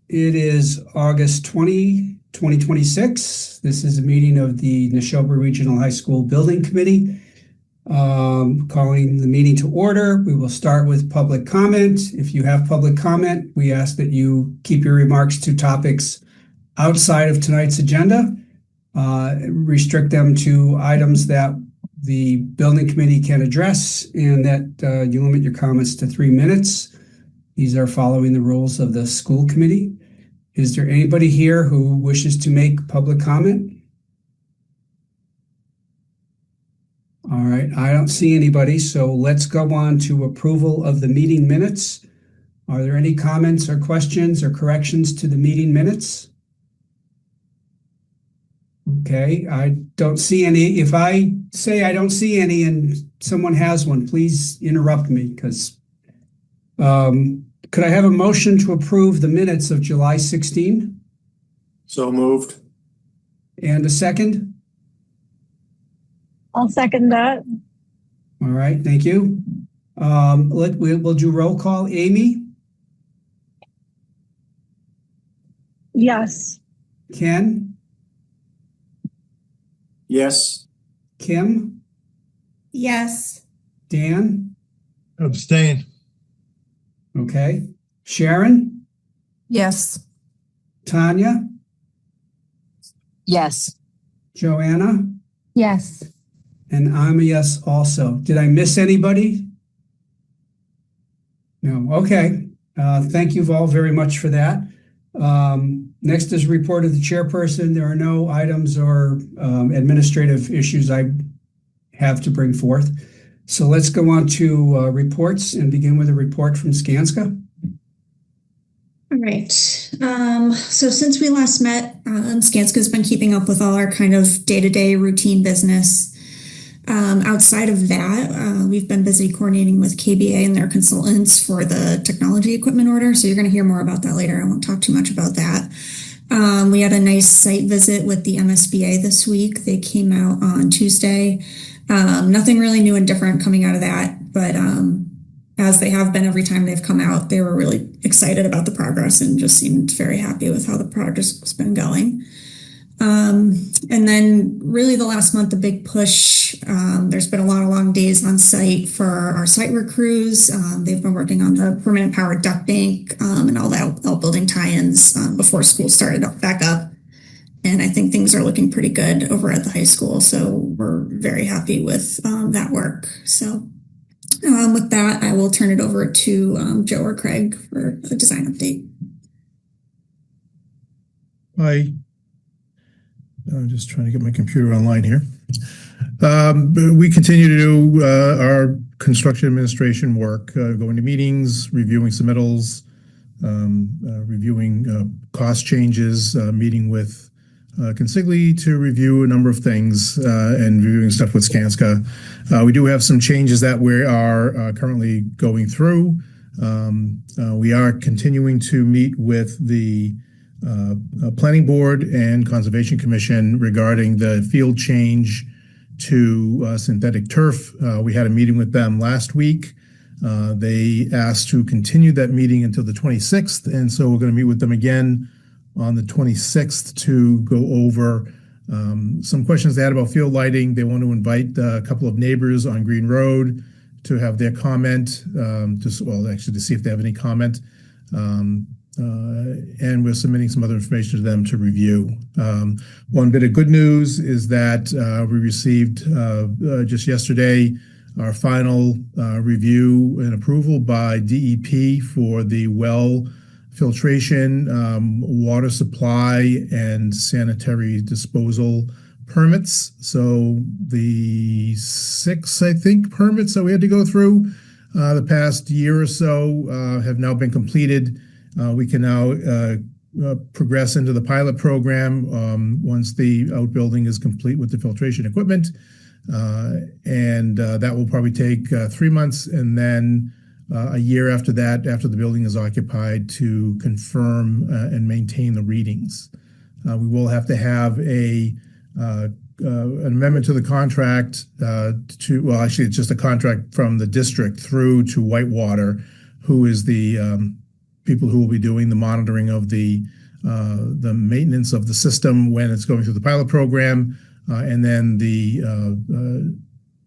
It is August 20, 2026. This is a meeting of the NASHOBA Regional High School Building Committee. Calling the meeting to order. We will start with public comment. If you have public comment, we ask that you keep your remarks to topics outside of tonight's agenda. Restrict them to items that the building committee can address, and that you limit your comments to 3 minutes. These are following the rules of the school committee. Is there anybody here who wishes to make public comment? All right, I don't see anybody, so let's go on to approval of the meeting minutes. Are there any comments or questions or corrections to the meeting minutes? Okay, I don't see any. If I say I don't see any and someone has one, please interrupt me, because could I have a motion to approve the minutes of July 16? So moved. And a second? I'll second that. All right, thank you. We'll do roll call. Amy? Yes. Ken? Yes. Kim? Yes. Dan? Abstain. Okay. Sharon? Yes. Tanya? Yes. Joanna? Yes. And I'm a yes also. Did I miss anybody? No. Okay. Thank you all very much for that. Next is report of the chairperson. There are no items or administrative issues I have to bring forth. So let's go on to reports and begin with a report from Skanska. All right. So since we last met, Skanska has been keeping up with all our kind of day-to-day routine business. Outside of that, we've been busy coordinating with KBA and their consultants for the technology equipment order. So you're going to hear more about that later. I won't talk too much about that. We had a nice site visit with the MSBA this week. They came out on Tuesday. Nothing really new and different coming out of that, but as they have been every time they've come out, they were really excited about the progress and just seemed very happy with how the progress has been going. And then really the last month, the big push, there's been a lot of long days on site for our site work crews. They've been working on the permanent power duct bank and all the outbuilding tie-ins before school started back up. And I think things are looking pretty good over at the high school. So we're very happy with that work. So with that, I will turn it over to Joe or Craig for a design update. Hi. I'm just trying to get my computer online here. We continue to do our construction administration work, going to meetings, reviewing submittals, reviewing cost changes, meeting with Consigli to review a number of things, and reviewing stuff with Skanska. We do have some changes that we are currently going through. We are continuing to meet with the Planning Board and Conservation Commission regarding the field change to synthetic turf. We had a meeting with them last week. They asked to continue that meeting until the 26th, and so we're going to meet with them again on the 26th to go over some questions they had about field lighting. They want to invite a couple of neighbors on Green Road to have their comment, to see if they have any comment. And we're submitting some other information to them to review. One bit of good news is that we received just yesterday our final review and approval by DEP for the well filtration, water supply, and sanitary disposal permits. So the 6, I think, permits that we had to go through the past year or so have now been completed. We can now progress into the pilot program once the outbuilding is complete with the filtration equipment. And that will probably take 3 months, and then a year after that, after the building is occupied, to confirm and maintain the readings. We will have to have an amendment to the contract it's just a contract from the district through to Whitewater, who is the people who will be doing the monitoring of the maintenance of the system when it's going through the pilot program, and then the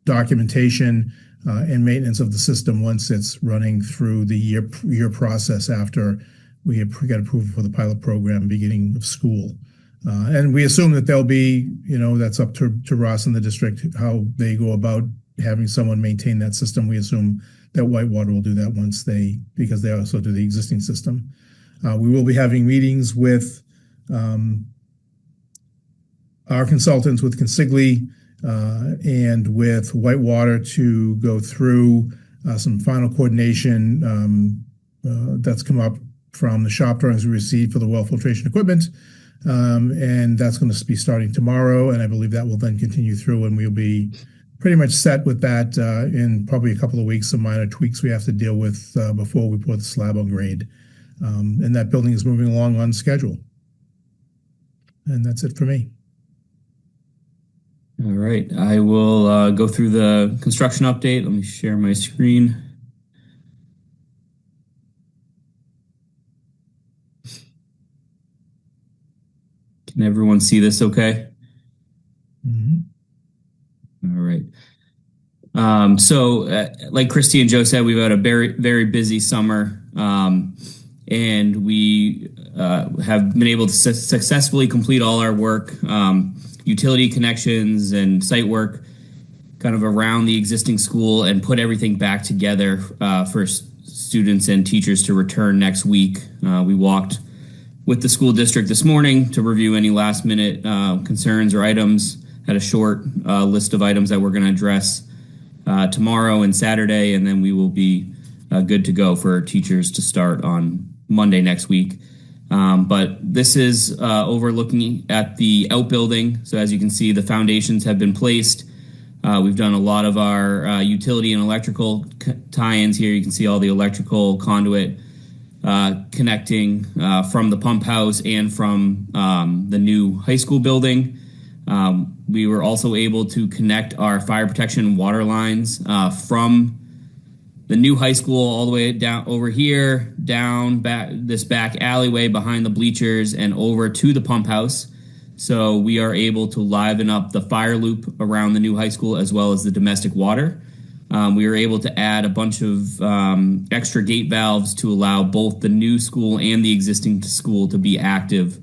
documentation and maintenance of the system once it's running through the year process after we got approval for the pilot program beginning of school. And we assume that there'll be, that's up to Ross and the district, how they go about having someone maintain that system. We assume that Whitewater will do that because they also do the existing system. We will be having meetings with our consultants, with Consigli and with Whitewater, to go through some final coordination that's come up from the shop drawings we received for the well filtration equipment. And that's going to be starting tomorrow. And I believe that will then continue through, and we'll be pretty much set with that in probably a couple of weeks. Some minor tweaks we have to deal with before we put the slab on grade. And that building is moving along on schedule. And that's it for me. All right, I will go through the construction update. Let me share my screen. Can everyone see this okay? Mm-hmm. All right. So like Christy and Joe said, we've had a very, very busy summer, and we have been able to successfully complete all our work, utility connections and site work kind of around the existing school, and put everything back together for students and teachers to return next week. We walked with the school district this morning to review any last minute concerns or items. Had a short list of items that we're going to address tomorrow and Saturday, and then we will be good to go for teachers to start on Monday next week. But this is overlooking at the outbuilding. So as you can see, the foundations have been placed. We've done a lot of our utility and electrical tie-ins here. You can see all the electrical conduit connecting from the pump house and from the new high school building. We were also able to connect our fire protection water lines from the new high school all the way down over here, down back this back alleyway behind the bleachers, and over to the pump house. So we are able to liven up the fire loop around the new high school as well as the domestic water. We were able to add a bunch of extra gate valves to allow both the new school and the existing school to be active,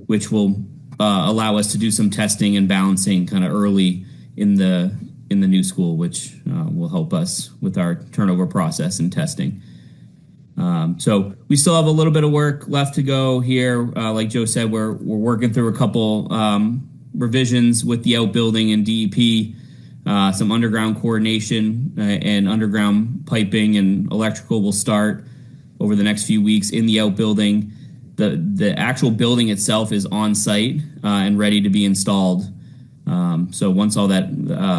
which will allow us to do some testing and balancing kind of early in the new school, which will help us with our turnover process and testing. So we still have a little bit of work left to go here. Like Joe said, we're working through a couple revisions with the outbuilding and DEP, some underground coordination and underground piping and electrical will start over the next few weeks in the outbuilding. The actual building itself is on site and ready to be installed. So once all that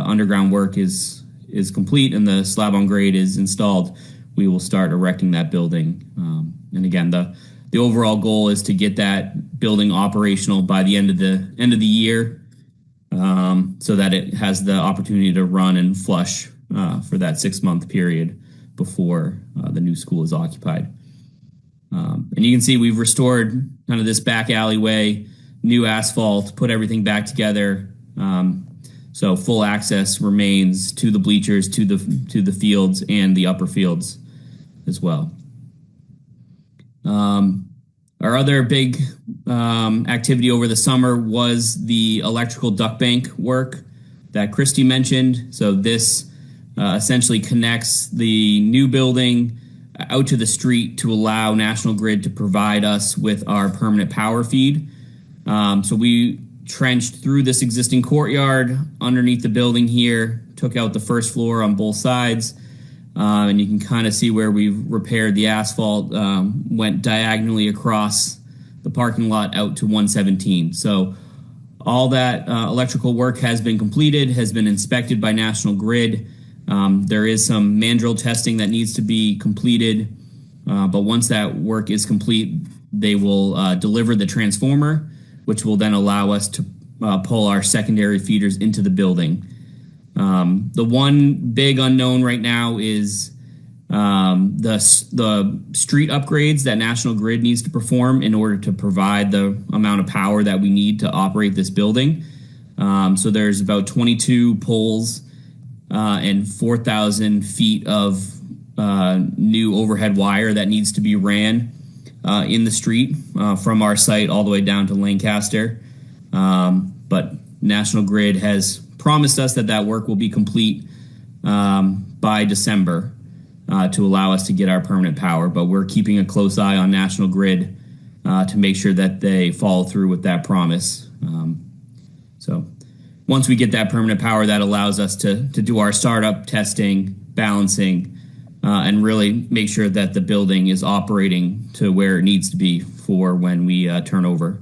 underground work is complete and the slab on grade is installed, we will start erecting that building. And again, the overall goal is to get that building operational by the end of the year, so that it has the opportunity to run and flush for that 6-month period before the new school is occupied. And you can see we've restored kind of this back alleyway, new asphalt, put everything back together. So full access remains to the bleachers, to the fields and the upper fields as well. Our other big activity over the summer was the electrical duct bank work that Christy mentioned. So this essentially connects the new building out to the street to allow National Grid to provide us with our permanent power feed. So we trenched through this existing courtyard underneath the building here, took out the first floor on both sides, and you can kind of see where we've repaired the asphalt, went diagonally across the parking lot out to 117. So all that electrical work has been completed, has been inspected by National Grid. There is some mandrel testing that needs to be completed, but once that work is complete, they will deliver the transformer, which will then allow us to pull our secondary feeders into the building. The one big unknown right now is the street upgrades that National Grid needs to perform in order to provide the amount of power that we need to operate this building. So there's about 22 poles and 4,000 feet of new overhead wire that needs to be ran in the street from our site all the way down to Lancaster. But National Grid has promised us that work will be complete by December to allow us to get our permanent power. But we're keeping a close eye on National Grid to make sure that they follow through with that promise. So once we get that permanent power, that allows us to do our startup testing, balancing, and really make sure that the building is operating to where it needs to be for when we turn over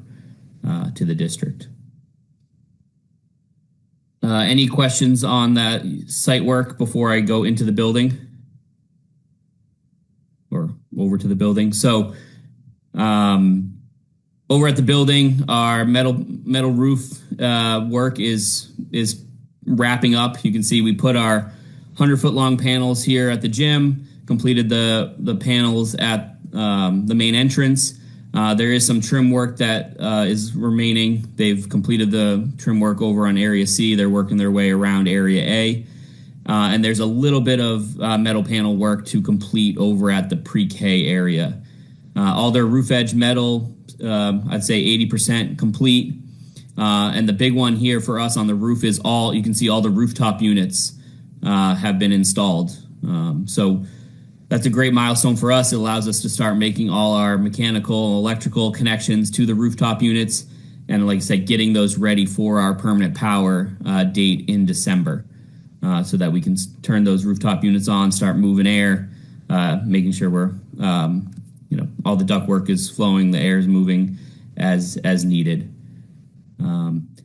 to the district. Any questions on that site work before I go into the building or over to the building? So over at the building, our metal roof work is wrapping up. You can see we put our 100-foot long panels here at the gym, completed the panels at the main entrance. There is some trim work that is remaining. They've completed the trim work over on Area C. They're working their way around Area A. And there's a little bit of metal panel work to complete over at the pre-K area. All their roof edge metal, I'd say 80% complete. And the big one here for us on the roof is you can see all the rooftop units have been installed. So that's a great milestone for us. It allows us to start making all our mechanical, electrical connections to the rooftop units. And like I said, getting those ready for our permanent power date in December so that we can turn those rooftop units on, start moving air, making sure we're, all the ductwork is flowing, the air is moving as needed.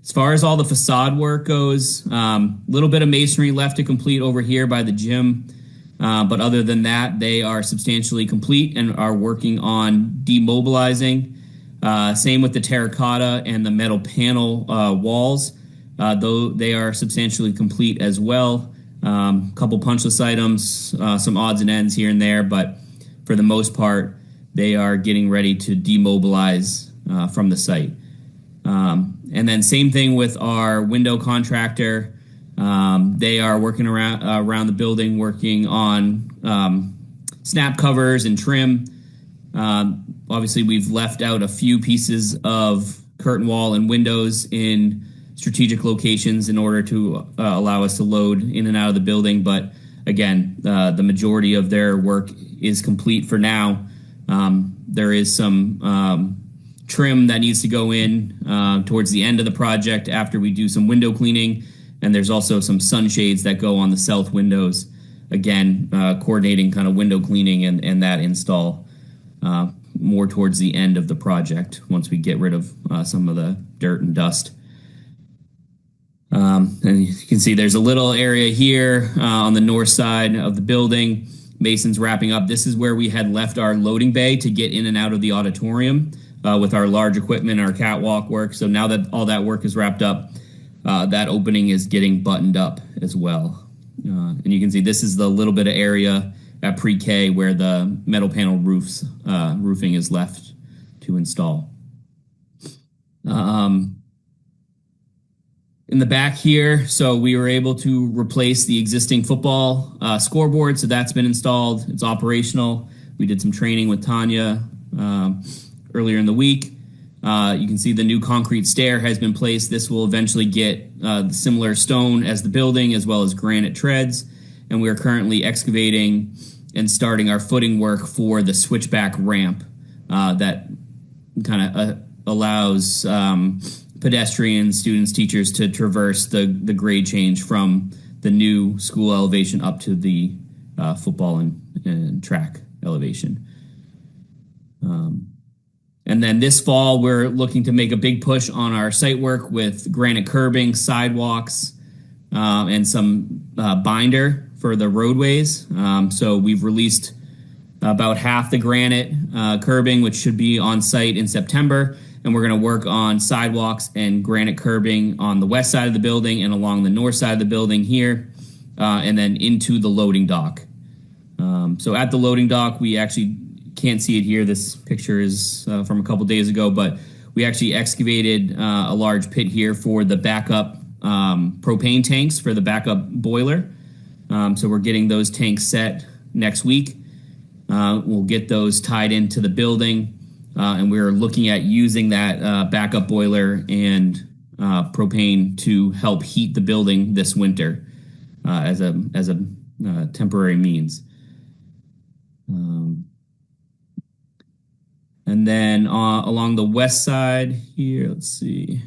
As far as all the facade work goes, little bit of masonry left to complete over here by the gym. But other than that, they are substantially complete and are working on demobilizing. Same with the terracotta and the metal panel walls, though they are substantially complete as well. Couple punch list items, some odds and ends here and there, but for the most part, they are getting ready to demobilize from the site. And then same thing with our window contractor. They are working around the building, working on snap covers and trim. Obviously, we've left out a few pieces of curtain wall and windows in strategic locations in order to allow us to load in and out of the building. But again, the majority of their work is complete for now. There is some trim that needs to go in towards the end of the project after we do some window cleaning. And there's also some sunshades that go on the south windows. Again, coordinating kind of window cleaning and that install more towards the end of the project once we get rid of some of the dirt and dust. And you can see there's a little area here on the north side of the building. Mason's wrapping up. This is where we had left our loading bay to get in and out of the auditorium with our large equipment, our catwalk work. So now that all that work is wrapped up, that opening is getting buttoned up as well. And you can see this is the little bit of area at pre-K where the metal panel roofing is left to install. In the back here, so we were able to replace the existing football scoreboard. So that's been installed. It's operational. We did some training with Tanya earlier in the week. You can see the new concrete stair has been placed. This will eventually get the similar stone as the building as well as granite treads. And we are currently excavating and starting our footing work for the switchback ramp that kind of allows pedestrians, students, teachers to traverse the grade change from the new school elevation up to the football and track elevation. And then this fall, we're looking to make a big push on our site work with granite curbing, sidewalks, and some binder for the roadways. So we've released about half the granite curbing, which should be on site in September. And we're going to work on sidewalks and granite curbing on the west side of the building and along the north side of the building here, and then into the loading dock. So at the loading dock, we actually can't see it here. This picture is from a couple days ago, but we actually excavated a large pit here for the backup propane tanks for the backup boiler. So we're getting those tanks set next week. We'll get those tied into the building, and we're looking at using that backup boiler and propane to help heat the building this winter as a temporary means. And then along the west side here, let's see.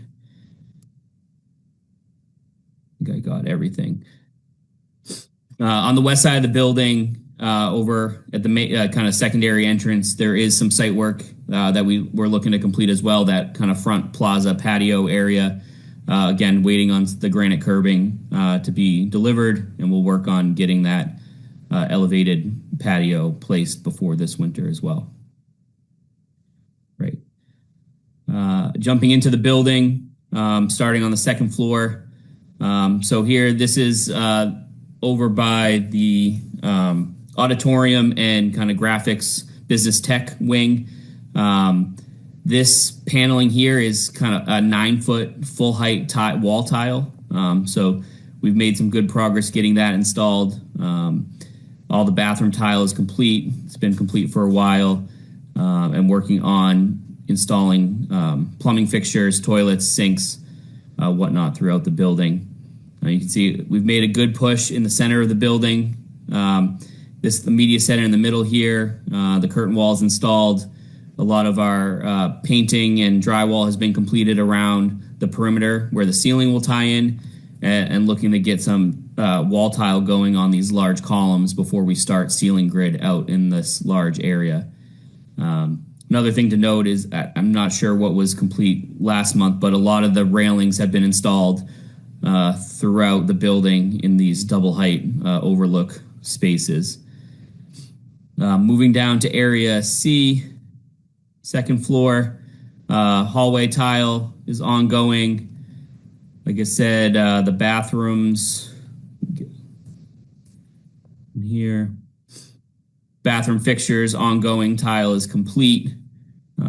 I think I got everything. On the west side of the building, over at the kind of secondary entrance, there is some site work that we're looking to complete as well, that kind of front plaza patio area. Again, waiting on the granite curbing to be delivered, and we'll work on getting that elevated patio placed before this winter as well. Right. Jumping into the building, starting on the second floor. So here, this is over by the auditorium and kind of graphics business tech wing. This paneling here is kind of a 9-foot full height wall tile. So we've made some good progress getting that installed. All the bathroom tile is complete. It's been complete for a while, and working on installing plumbing fixtures, toilets, sinks, whatnot throughout the building. You can see we've made a good push in the center of the building. The media center in the middle here, the curtain wall is installed. A lot of our painting and drywall has been completed around the perimeter where the ceiling will tie in, and looking to get some wall tile going on these large columns before we start ceiling grid out in this large area. Another thing to note is I'm not sure what was complete last month, but a lot of the railings have been installed throughout the building in these double height overlook spaces. Moving down to area C, second floor, hallway tile is ongoing. Like I said, the bathrooms in here, bathroom fixtures, ongoing tile is complete.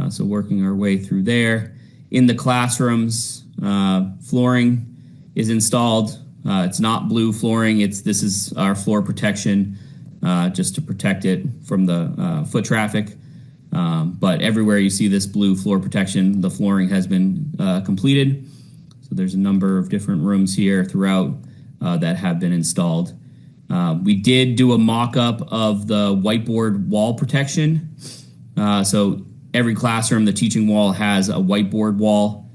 So working our way through there. In the classrooms, flooring is installed. It's not blue flooring. This is our floor protection, just to protect it from the foot traffic. But everywhere you see this blue floor protection, the flooring has been completed. So there's a number of different rooms here throughout that have been installed. We did do a mock-up of the whiteboard wall protection. So every classroom, the teaching wall has a whiteboard wall.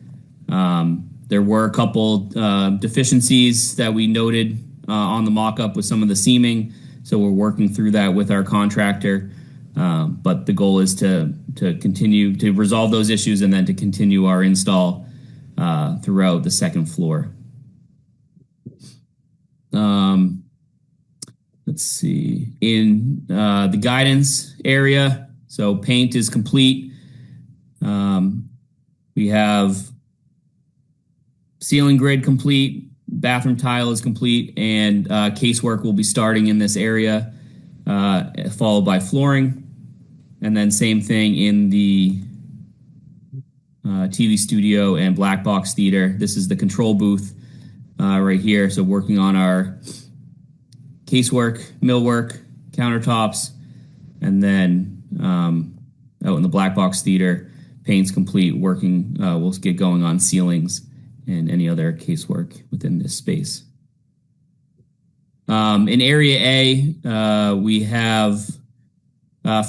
There were a couple deficiencies that we noted on the mock-up with some of the seaming. So we're working through that with our contractor. But the goal is to continue to resolve those issues and then to continue our install throughout the second floor. Let's see. In the guidance area, so paint is complete. We have ceiling grid complete, bathroom tile is complete, and casework will be starting in this area, followed by flooring. And then same thing in the TV studio and black box theater. This is the control booth right here. So working on our casework, millwork, countertops, and then out in the black box theater, paint's complete, working, we'll get going on ceilings and any other casework within this space. In area A, we have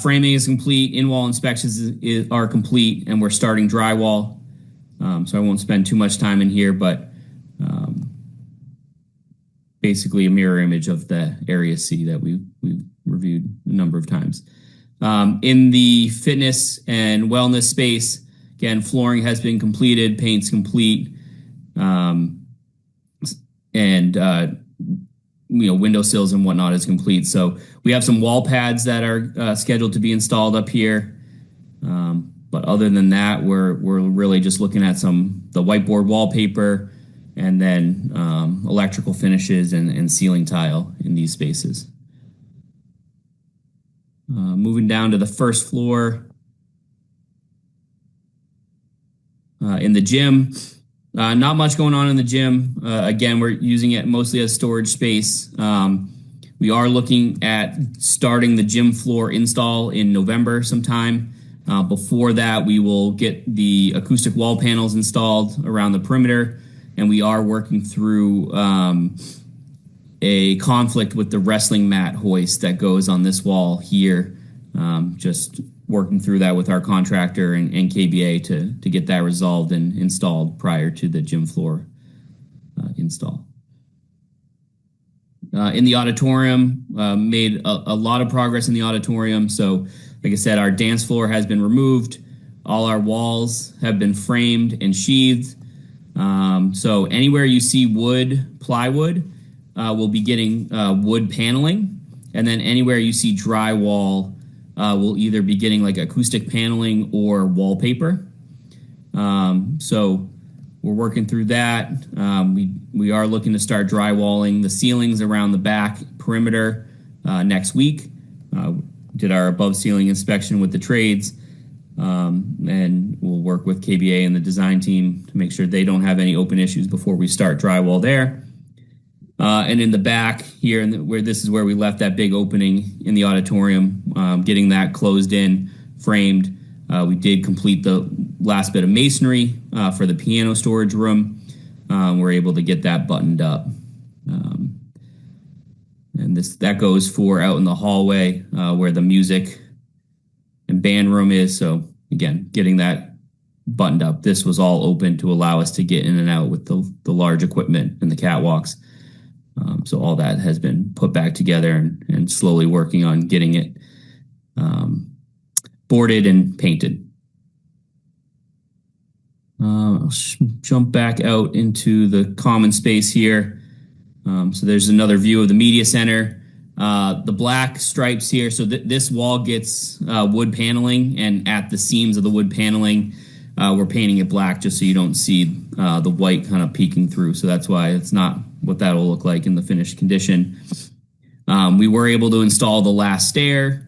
framing is complete, in-wall inspections are complete, and we're starting drywall. So I won't spend too much time in here, but basically a mirror image of the area C that we've reviewed a number of times. In the fitness and wellness space, again, flooring has been completed, paint's complete, and windowsills and whatnot is complete. So we have some wall pads that are scheduled to be installed up here. But other than that, we're really just looking at the whiteboard wallpaper and then electrical finishes and ceiling tile in these spaces. Moving down to the first floor. In the gym, not much going on in the gym. Again, we're using it mostly as storage space. We are looking at starting the gym floor install in November sometime. Before that, we will get the acoustic wall panels installed around the perimeter, and we are working through a conflict with the wrestling mat hoist that goes on this wall here. Just working through that with our contractor and KBA to get that resolved and installed prior to the gym floor install. In the auditorium, made a lot of progress in the auditorium. So, like I said, our dance floor has been removed. All our walls have been framed and sheathed. So anywhere you see wood, plywood, we'll be getting wood paneling. And then anywhere you see drywall, we'll either be getting like acoustic paneling or wallpaper. So we're working through that. We are looking to start drywalling the ceilings around the back perimeter next week. Did our above ceiling inspection with the trades, and we'll work with KBA and the design team to make sure they don't have any open issues before we start drywall there. And in the back here, where this is where we left that big opening in the auditorium, getting that closed in, framed. We did complete the last bit of masonry for the piano storage room. We're able to get that buttoned up. And that goes for out in the hallway where the music and band room is. So again, getting that buttoned up. This was all open to allow us to get in and out with the large equipment and the catwalks. So all that has been put back together and slowly working on getting it boarded and painted. I'll jump back out into the common space here. So there's another view of the media center. The black stripes here. So this wall gets wood paneling, and at the seams of the wood paneling, we're painting it black just so you don't see the white kind of peeking through. So that's why it's not what that'll look like in the finished condition. We were able to install the last stair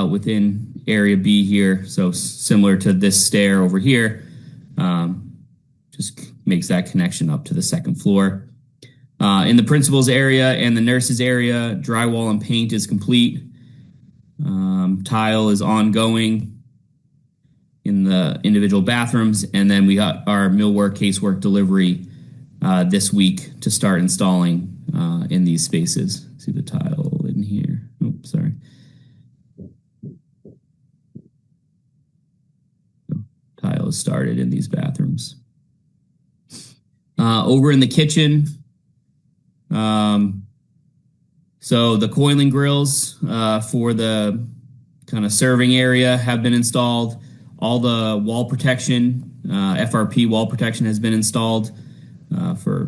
within area B here. So similar to this stair over here, just makes that connection up to the second floor. In the principal's area and the nurse's area, drywall and paint is complete. Tile is ongoing in the individual bathrooms, and then we got our millwork casework delivery this week to start installing in these spaces. See the tile in here. Oops, sorry. Tile is started in these bathrooms. Over in the kitchen, so the coiling grills for the kind of serving area have been installed. All the wall protection, FRP wall protection has been installed for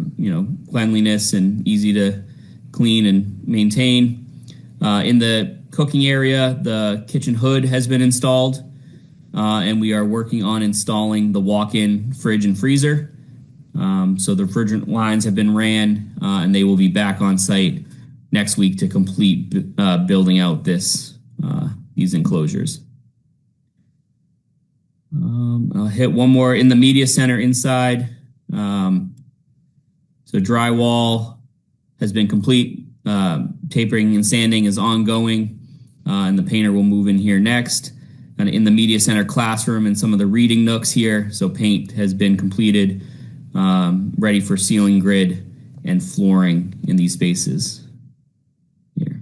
cleanliness and easy to clean and maintain. In the cooking area, the kitchen hood has been installed, and we are working on installing the walk-in fridge and freezer. So the refrigerant lines have been ran, and they will be back on site next week to complete building out these enclosures. I'll hit one more in the media center inside. So drywall has been complete. Tapering and sanding is ongoing, and the painter will move in here next. And in the media center classroom and some of the reading nooks here, so paint has been completed, ready for ceiling grid and flooring in these spaces here.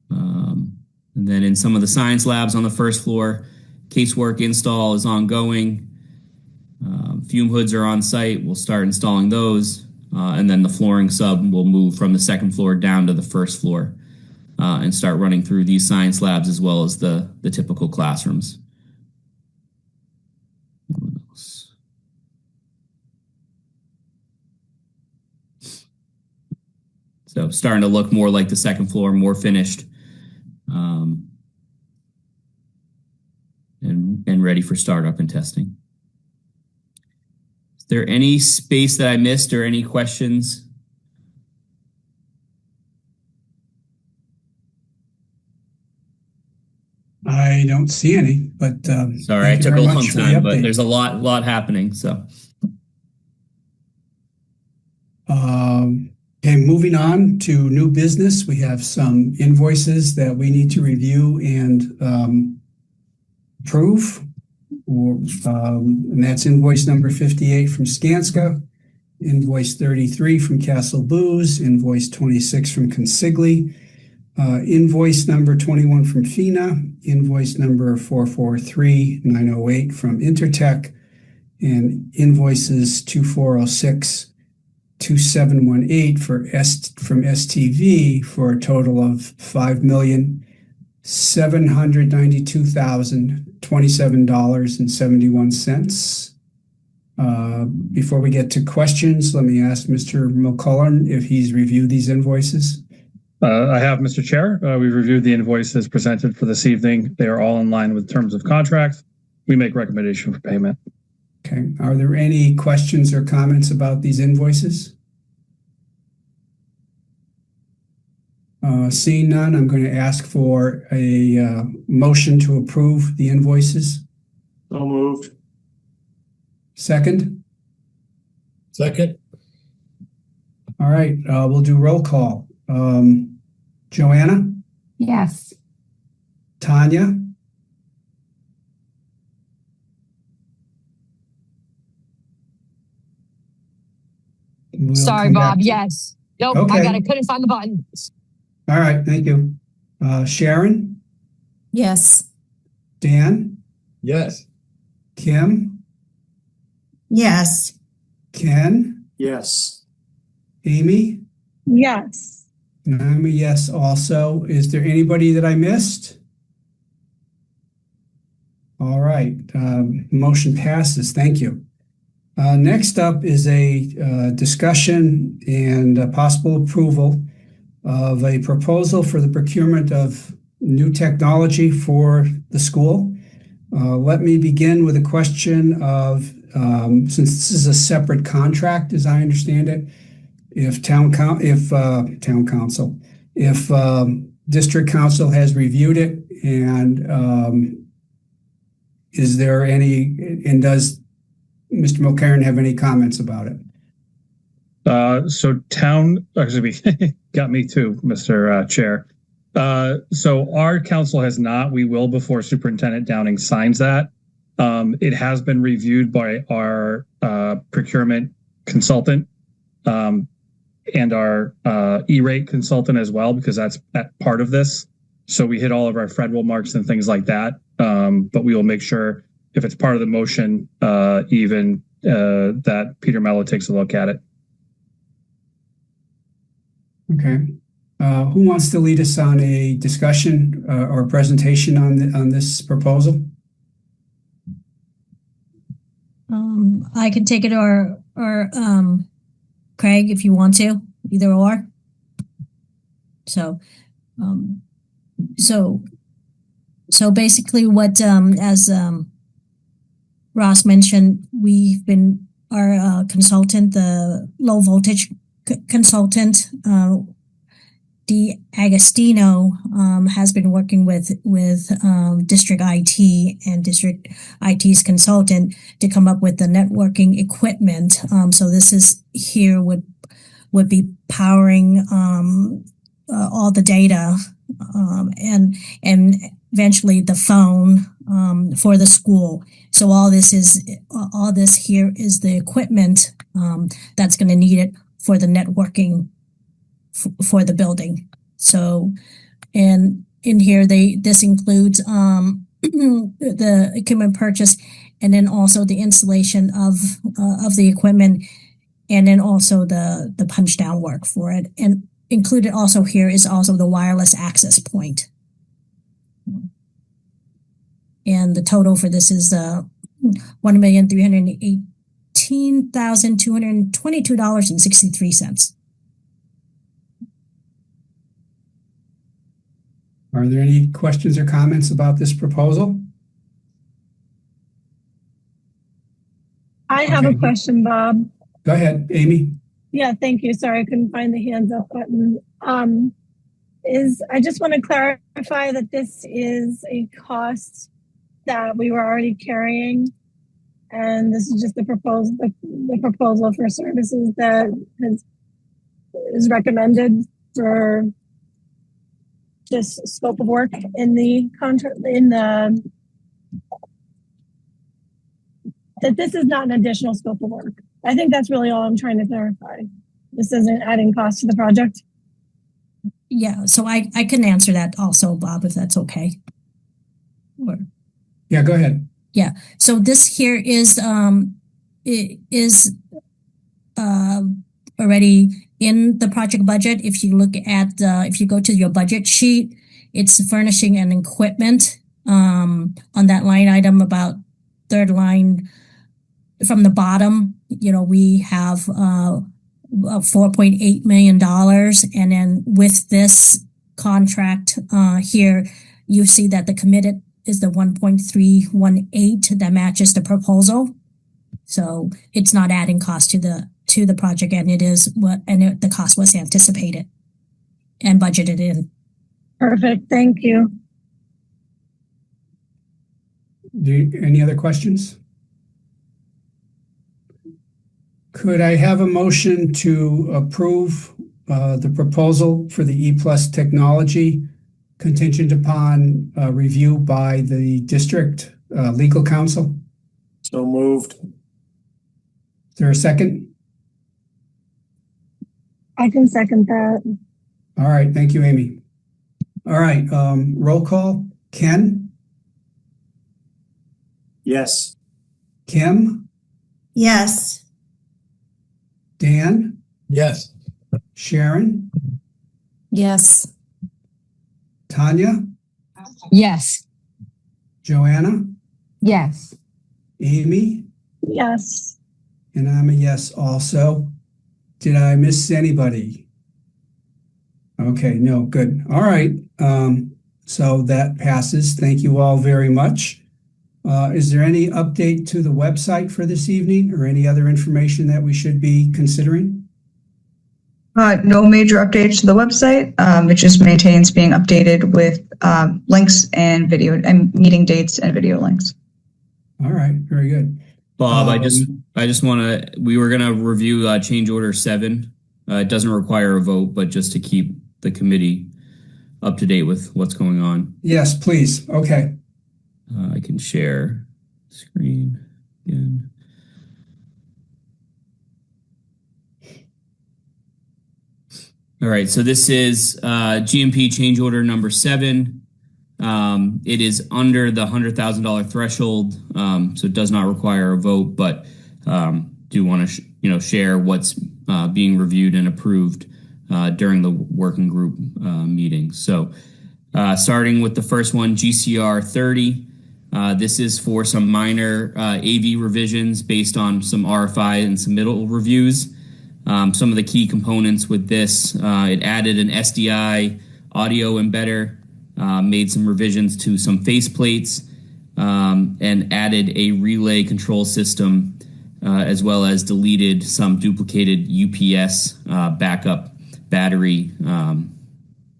And then in some of the science labs on the first floor, casework install is ongoing. Fume hoods are on site. We'll start installing those. And then the flooring sub will move from the second floor down to the first floor and start running through these science labs as well as the typical classrooms. What else? So starting to look more like the second floor, more finished, and ready for startup and testing. Is there any space that I missed or any questions? don't see any, but Sorry, I thank you took a very long much for the time, but update. there's a lot happening. So, okay, moving on to new business. We have some invoices that we need to review and approve. And that's invoice number 58 from Skanska, invoice 33 from Kaestle Boos, invoice 26 from Consigli, invoice number 21 from Fenagh, invoice number 443908 from Intertek, and invoices 2406 2718 from STV for a total of $5,792,027.71. Before we get to questions, let me ask Mr. McCullen if he's reviewed these invoices. I have, Mr. Chair. We've reviewed the invoices presented for this evening. They are all in line with terms of contract. We make recommendation for payment. Okay. Are there any questions or comments about these invoices? Seeing none, I'm going to ask for a motion to approve the invoices. So moved. Second? Second. All right. We'll do roll call. Joanna? Yes. Tanya? We'll Sorry, come Bob. back to- Yes. Nope. Okay. Couldn't find the button. All right. Thank you. Sharon? Yes. Dan? Yes. Kim? Yes. Ken? Yes. Amy? Yes. And I'm a yes also. Is there anybody that I missed? All right. Motion passes. Thank you. Next up is a discussion and a possible approval of a proposal for the procurement of new technology for the school. Let me begin with a question of, since this is a separate contract, as I understand it, if district council has reviewed it, and is there any, and does Mr. Mulcairn have any comments about it? So town, actually, got me too, Mr. Chair. So our council has not. We will before Superintendent Downing signs that. It has been reviewed by our procurement consultant and our E-rate consultant as well, because that's part of this. So we hit all of our federal marks and things like that. But we will make sure if it's part of the motion, that Peter Mello takes a look at it. Okay. Who wants to lead us on a discussion or presentation on this proposal? I can take it or Craig, if you want to, either or. So basically what, as Ross mentioned, our consultant, the low voltage consultant, D. Agostino, has been working with district IT and district IT's consultant to come up with the networking equipment. So this is here would be powering all the data and eventually the phone for the school. So all this here is the equipment that's going to need it for the networking for the building. So, and in here this includes the equipment purchase, and then also the installation of the equipment, and then also the punch down work for it. And included also here is also the wireless access point. And the total for this is $1,318,222.63. Are there any questions or comments about this proposal? I have a question, Bob. Go ahead, Amy. Yeah, thank you. Sorry, I couldn't find the hands up button. I just want to clarify that this is a cost that we were already carrying. And this is just the proposal for services that is recommended for this scope of work in the contract, that this is not an additional scope of work. I think that's really all I'm trying to clarify. This isn't adding cost to the project. Yeah, so I can answer that also, Bob, if that's okay. Yeah, go ahead. Yeah, so this here is already in the project budget. If you look at if you go to your budget sheet, it's furnishing and equipment on that line item, about third line from the bottom. You know, we have $4.8 million, and then with this contract here, you see that the committed is the 1.318 that matches the proposal. So it's not adding cost to the project, and the cost was anticipated and budgeted in. Perfect. Thank you. Any other questions? Could I have a motion to approve the proposal for the ePlus technology contingent upon review by the district legal counsel? So moved. Is there a second? I can second that. All right. Thank you, Amy. All right. Roll call. Ken? Yes. Kim? Yes. Dan? Yes. Sharon? Yes. Tanya? Yes. Joanna? Yes. Amy? Yes. And I'm a yes also. Did I miss anybody? Okay, no, good. All right. So that passes. Thank you all very much. Is there any update to the website for this evening or any other information that we should be considering? No major updates to the website. It just maintains being updated with links and video and meeting dates and video links. All right, very good. Bob, I just want to, we were going to review change order 7. It doesn't require a vote, but just to keep the committee up to date with what's going on. Yes, please. Okay. I can share screen again. All right, so this is GMP change order number 7. It is under the $100,000 threshold, so it does not require a vote, but do want to share what's being reviewed and approved during the working group meeting. So starting with the first one, GCR 30. This is for some minor AV revisions based on some RFI and submittal reviews. Some of the key components with this, it added an SDI audio embedder, made some revisions to some faceplates, and added a relay control system, as well as deleted some duplicated UPS backup battery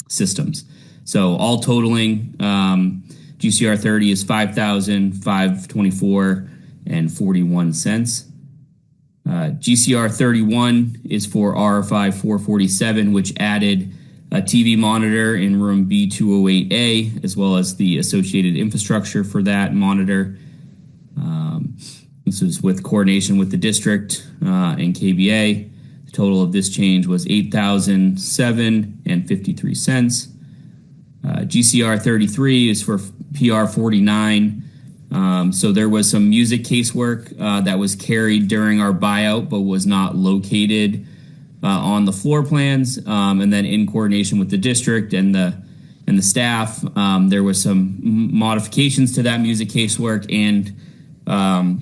systems. So all totaling, GCR 30 is $5,524.41. GCR 31 is for RFI 447, which added a TV monitor in room B208A, as well as the associated infrastructure for that monitor. This is with coordination with the district and KBA. The total of this change was $8,007.53. GCR 33 is for PR 49. So there was some music casework that was carried during our buyout, but was not located on the floor plans. And then in coordination with the district and the staff, there was some modifications to that music casework and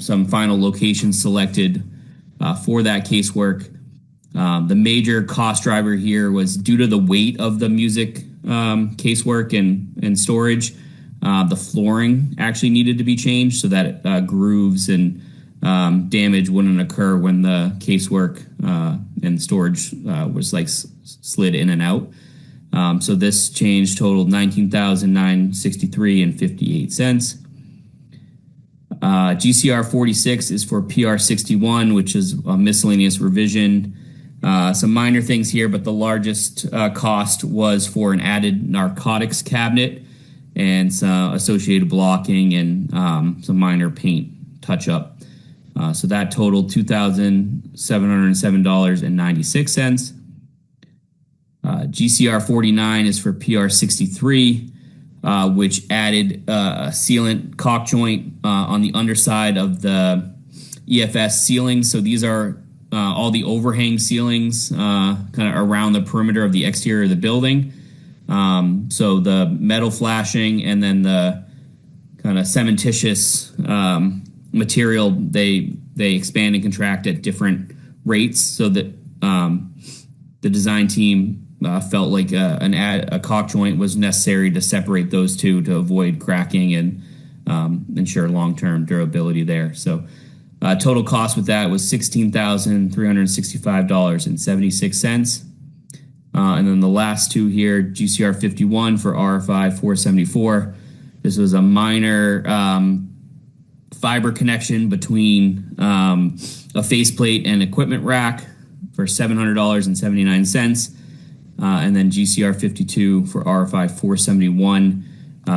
some final locations selected for that casework. The major cost driver here was due to the weight of the music casework and storage. The flooring actually needed to be changed so that grooves and damage wouldn't occur when the casework and storage was like slid in and out. So this change totaled $19,963.58. GCR 46 is for PR 61, which is a miscellaneous revision. Some minor things here, but the largest cost was for an added narcotics cabinet and some associated blocking and some minor paint touch-up. So that totaled $2,707.96. GCR 49 is for PR 63, which added a sealant caulk joint on the underside of the EFS ceilings. So these are all the overhang ceilings kind of around the perimeter of the exterior of the building. So the metal flashing and then the kind of cementitious material, they expand and contract at different rates, so that the design team felt like a caulk joint was necessary to separate those two to avoid cracking and ensure long-term durability there. So total cost with that was $16,365.76. And then the last two here, GCR 51 for RFI 474. This was a minor fiber connection between a faceplate and equipment rack for $700.79. And then GCR 52 for RFI 471,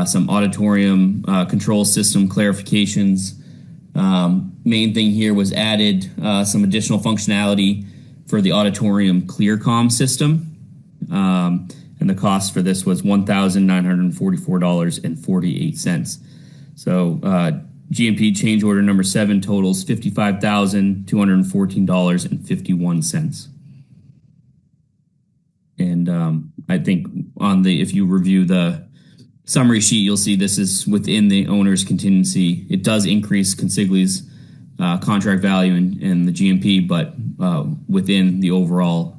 some auditorium control system clarifications. Main thing here was added some additional functionality for the auditorium ClearComm system. And the cost for this was $1,944.48. So GMP change order number 7 totals $55,214.51. And I think if you review the summary sheet, you'll see this is within the owner's contingency. It does increase Consigli's contract value and the GMP, but within the overall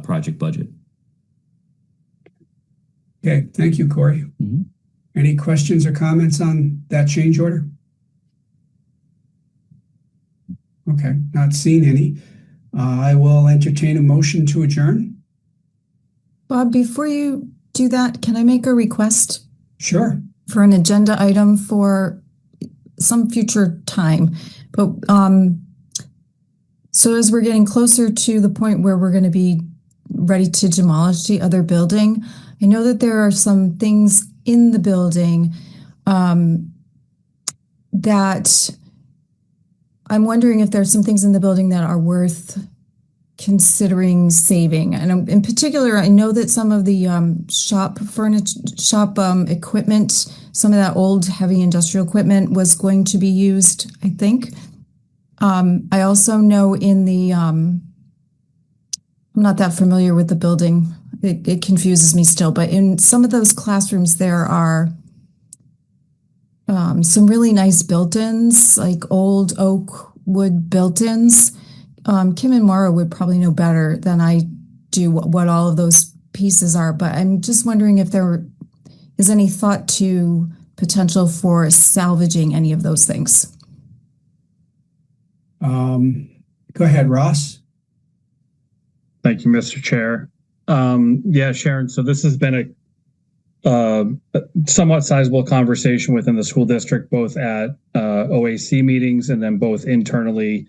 project budget. Okay, thank you, Corey. Mm-hmm. Any questions or comments on that change order? Okay, not seeing any. I will entertain a motion to adjourn. Bob, before you do that, can I make a request? Sure. For an agenda item for some future time. But so as we're getting closer to the point where we're going to be ready to demolish the other building, I know that there are some things in the building that I'm wondering if there's some things in the building that are worth considering saving. And in particular, I know that some of the shop equipment, some of that old heavy industrial equipment was going to be used, I think. I also know in the, I'm not that familiar with the building. It confuses me still, but in some of those classrooms, there are some really nice built-ins, like old oak wood built-ins. Kim and Mara would probably know better than I do what all of those pieces are, but I'm just wondering if there is any thought to potential for salvaging any of those things. Go ahead, Ross. Thank you, Mr. Chair. Yeah, Sharon, so this has been a somewhat sizable conversation within the school district, both at OAC meetings and then both internally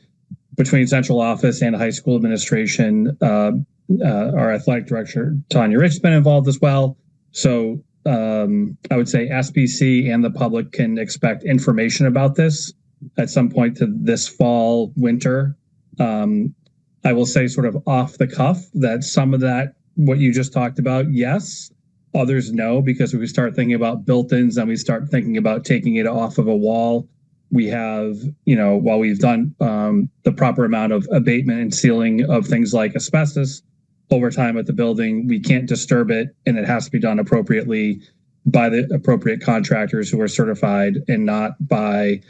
between central office and high school administration. Our athletic director, Tanya Rich, has been involved as well. So I would say SBC and the public can expect information about this at some point to this fall, winter. I will say sort of off the cuff that some of that, what you just talked about, yes, others no, because if we start thinking about built-ins and we start thinking about taking it off of a wall, we have, while we've done the proper amount of abatement and sealing of things like asbestos over time at the building, we can't disturb it, and it has to be done appropriately by the appropriate contractors who are certified and not by,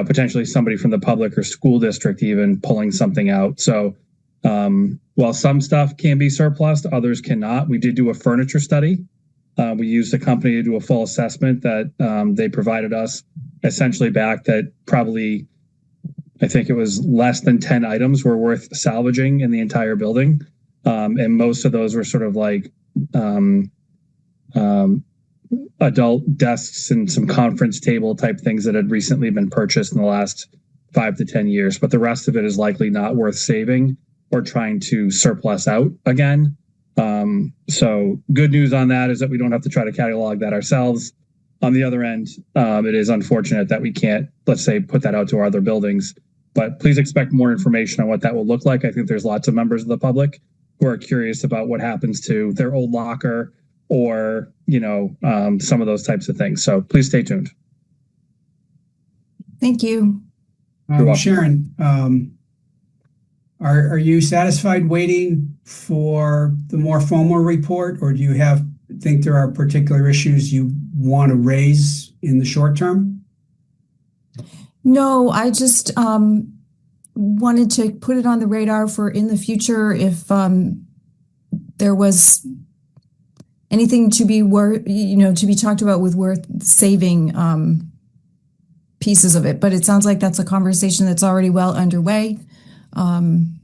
potentially somebody from the public or school district even pulling something out. So while some stuff can be surplus, others cannot. We did do a furniture study. We used a company to do a full assessment that they provided us essentially back that probably, I think it was less than 10 items were worth salvaging in the entire building. And most of those were sort of like adult desks and some conference table type things that had recently been purchased in the last 5 to 10 years, but the rest of it is likely not worth saving or trying to surplus out again. So good news on that is that we don't have to try to catalog that ourselves. On the other end, it is unfortunate that we can't, let's say, put that out to our other buildings, but please expect more information on what that will look like. I think there's lots of members of the public who are curious about what happens to their old locker or, some of those types of things. So please stay tuned. Thank you. Sharon, are you satisfied waiting for the more formal report, or do you think there are particular issues you want to raise in the short term? No, I just wanted to put it on the radar for in the future if there was anything to be to be talked about with worth saving pieces of it. But it sounds like that's a conversation that's already well underway, and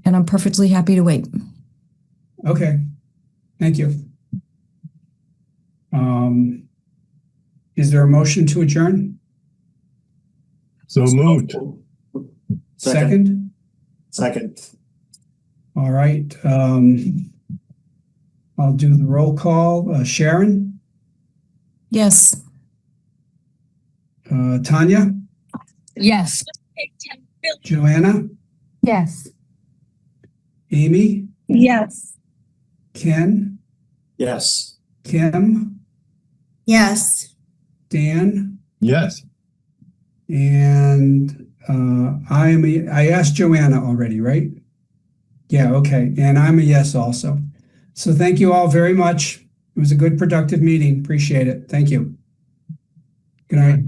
I'm perfectly happy to wait. Okay, thank you. Is there a motion to adjourn? So moved. Second? Second. All right. I'll do the roll call. Sharon? Yes. Tanya? Yes. Joanna? Yes. Amy? Yes. Ken? Yes. Kim? Yes. Dan? Yes. And I asked Joanna already, right? Yeah, okay. And I'm a yes also. So thank you all very much. It was a good, productive meeting. Appreciate it. Thank you. Good night.